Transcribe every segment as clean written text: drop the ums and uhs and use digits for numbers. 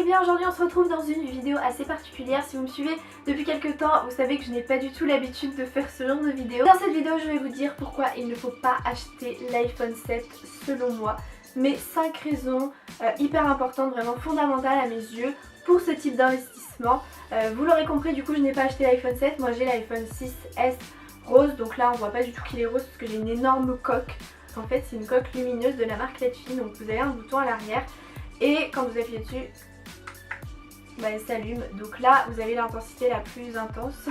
Et bien aujourd'hui on se retrouve dans une vidéo assez particulière. Si vous me suivez depuis quelques temps, vous savez que je n'ai pas du tout l'habitude de faire ce genre de vidéo. Dans cette vidéo je vais vous dire pourquoi il ne faut pas acheter l'iPhone 7 selon moi. Mais 5 raisons hyper importantes, vraiment fondamentales à mes yeux pour ce type d'investissement. Vous l'aurez compris, du coup je n'ai pas acheté l'iPhone 7, moi j'ai l'iPhone 6S rose. Donc là on voit pas du tout qu'il est rose parce que j'ai une énorme coque. En fait c'est une coque lumineuse de la marque Letfi, donc vous avez un bouton à l'arrière. Et quand vous appuyez dessus, bah, elle s'allume. Donc là vous avez l'intensité la plus intense,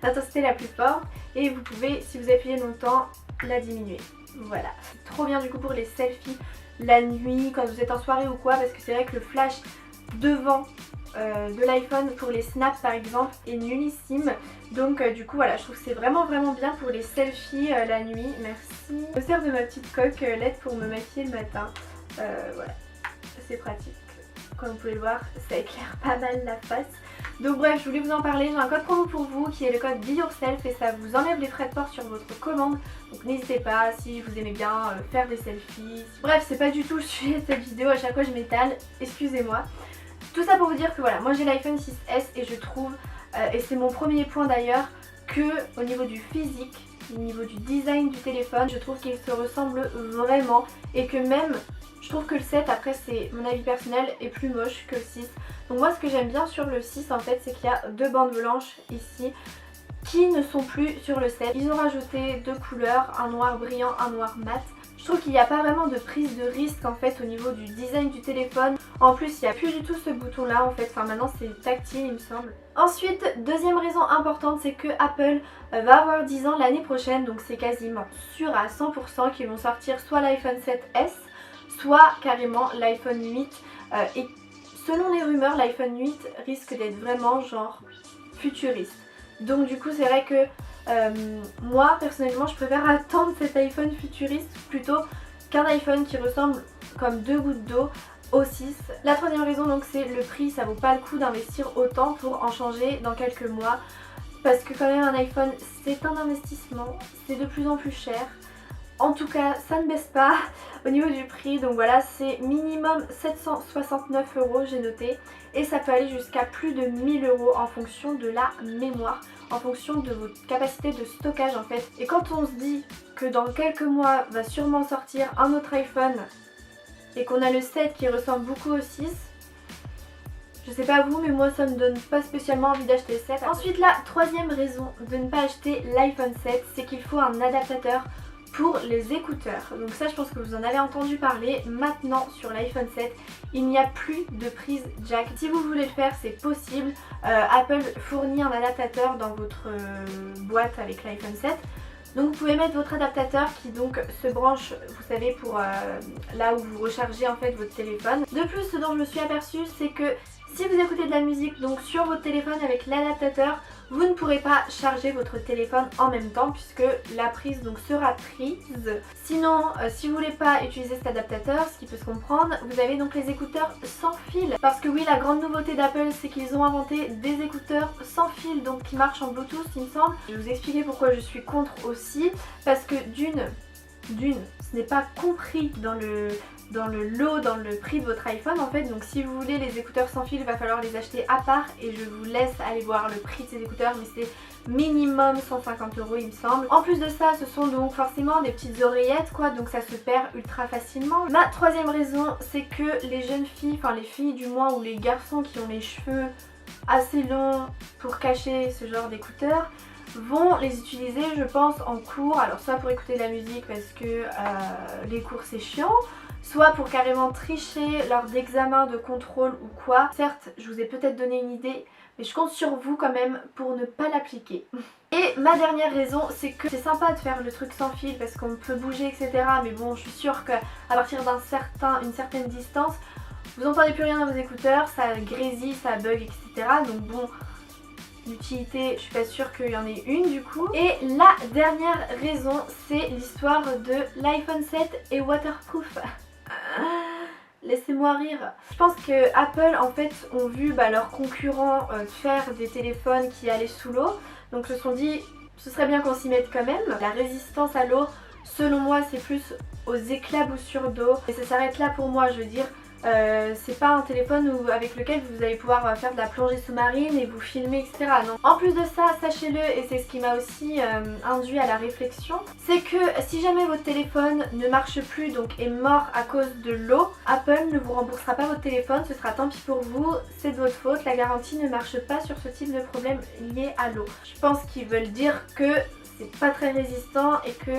l'intensité la plus forte. Et vous pouvez, si vous appuyez longtemps, la diminuer. Voilà, c'est trop bien du coup pour les selfies la nuit, quand vous êtes en soirée ou quoi. Parce que c'est vrai que le flash devant de l'iPhone pour les snaps par exemple est nullissime. Donc du coup voilà, je trouve que c'est vraiment bien pour les selfies la nuit. Merci. Je me sers de ma petite coque LED pour me maquiller le matin. Voilà, c'est pratique. Comme vous pouvez le voir, ça éclaire pas mal la face. Donc bref, je voulais vous en parler. J'ai un code promo pour vous qui est le code BeYourself et ça vous enlève les frais de port sur votre commande. Donc n'hésitez pas si vous aimez bien faire des selfies. Bref, c'est pas du tout le sujet de cette vidéo, à chaque fois je m'étale, excusez-moi. Tout ça pour vous dire que voilà, moi j'ai l'iPhone 6S et je trouve, et c'est mon premier point d'ailleurs, que au niveau du physique, au niveau du design du téléphone, je trouve qu'il se ressemble vraiment et que même, je trouve que le 7, après c'est mon avis personnel, est plus moche que le 6. Donc moi ce que j'aime bien sur le 6 en fait, c'est qu'il y a deux bandes blanches ici qui ne sont plus sur le 7. Ils ont rajouté deux couleurs, un noir brillant, un noir mat. Je trouve qu'il n'y a pas vraiment de prise de risque en fait au niveau du design du téléphone. En plus il n'y a plus du tout ce bouton là en fait, enfin maintenant c'est tactile il me semble. Ensuite, deuxième raison importante, c'est que Apple va avoir 10 ans l'année prochaine. Donc c'est quasiment sûr à 100% qu'ils vont sortir soit l'iPhone 7S, soit carrément l'iPhone 8. Et selon les rumeurs, l'iPhone 8 risque d'être vraiment genre futuriste. Donc du coup c'est vrai que moi personnellement je préfère attendre cet iPhone futuriste plutôt qu'un iPhone qui ressemble comme deux gouttes d'eau au 6. La troisième raison donc c'est le prix, ça vaut pas le coup d'investir autant pour en changer dans quelques mois. Parce que quand même un iPhone c'est un investissement, c'est de plus en plus cher. En tout cas ça ne baisse pas au niveau du prix, donc voilà c'est minimum 769 € j'ai noté. Et ça peut aller jusqu'à plus de 1000 € en fonction de la mémoire, en fonction de votre capacité de stockage en fait. Et quand on se dit que dans quelques mois va sûrement sortir un autre iPhone et qu'on a le 7 qui ressemble beaucoup au 6, je sais pas vous mais moi ça me donne pas spécialement envie d'acheter le 7. Ensuite la troisième raison de ne pas acheter l'iPhone 7, c'est qu'il faut un adaptateur pour les écouteurs. Donc ça je pense que vous en avez entendu parler. Maintenant sur l'iPhone 7 il n'y a plus de prise jack. Si vous voulez le faire c'est possible. Apple fournit un adaptateur dans votre boîte avec l'iPhone 7. Donc vous pouvez mettre votre adaptateur qui donc se branche, vous savez, pour là où vous rechargez en fait votre téléphone. De plus, ce dont je me suis aperçue, c'est que si vous écoutez de la musique donc sur votre téléphone avec l'adaptateur, vous ne pourrez pas charger votre téléphone en même temps puisque la prise donc sera prise. Sinon, si vous voulez pas utiliser cet adaptateur, ce qui peut se comprendre, vous avez donc les écouteurs sans fil. Parce que oui, la grande nouveauté d'Apple, c'est qu'ils ont inventé des écouteurs sans fil, donc qui marchent en Bluetooth il me semble. Je vais vous expliquer pourquoi je suis contre aussi. Parce que d'une, ce n'est pas compris dans le lot, dans le prix de votre iPhone en fait. Donc si vous voulez les écouteurs sans fil, il va falloir les acheter à part et je vous laisse aller voir le prix de ces écouteurs, mais c'est minimum 150 € il me semble. En plus de ça, ce sont donc forcément des petites oreillettes quoi, donc ça se perd ultra facilement. Ma troisième raison, c'est que les jeunes filles, enfin les filles du moins, ou les garçons qui ont les cheveux assez longs pour cacher ce genre d'écouteurs, vont les utiliser je pense en cours. Alors soit pour écouter de la musique parce que les cours c'est chiant, soit pour carrément tricher lors d'examens de contrôle ou quoi. Certes je vous ai peut-être donné une idée mais je compte sur vous quand même pour ne pas l'appliquer. Et ma dernière raison, c'est que c'est sympa de faire le truc sans fil parce qu'on peut bouger etc, mais bon je suis sûre qu'à partir d'une certaine distance vous n'entendez plus rien dans vos écouteurs, ça grésille, ça bug etc. Donc bon, l'utilité, je suis pas sûre qu'il y en ait une du coup. Et la dernière raison, c'est l'histoire de l'iPhone 7 et waterproof. Laissez-moi rire. Je pense que Apple en fait ont vu leurs concurrents faire des téléphones qui allaient sous l'eau. Donc se sont dit ce serait bien qu'on s'y mette quand même. La résistance à l'eau selon moi c'est plus aux éclaboussures d'eau. Et ça s'arrête là pour moi, je veux dire. c'est pas un téléphone avec lequel vous allez pouvoir faire de la plongée sous-marine et vous filmer, etc. Non. En plus de ça, sachez-le, et c'est ce qui m'a aussi induit à la réflexion, c'est que si jamais votre téléphone ne marche plus, donc est mort à cause de l'eau, Apple ne vous remboursera pas votre téléphone, ce sera tant pis pour vous, c'est de votre faute, la garantie ne marche pas sur ce type de problème lié à l'eau. Je pense qu'ils veulent dire que c'est pas très résistant et que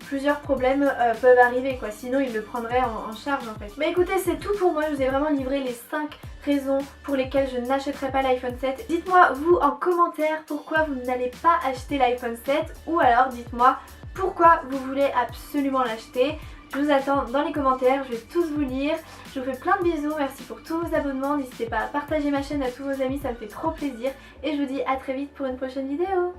plusieurs problèmes peuvent arriver quoi, sinon ils le prendraient en charge en fait. Mais écoutez, c'est tout pour moi, je vous ai vraiment livré les 5 raisons pour lesquelles je n'achèterai pas l'iPhone 7. Dites-moi vous en commentaire pourquoi vous n'allez pas acheter l'iPhone 7 ou alors dites-moi pourquoi vous voulez absolument l'acheter. Je vous attends dans les commentaires, je vais tous vous lire. Je vous fais plein de bisous, merci pour tous vos abonnements, n'hésitez pas à partager ma chaîne à tous vos amis, ça me fait trop plaisir. Et je vous dis à très vite pour une prochaine vidéo.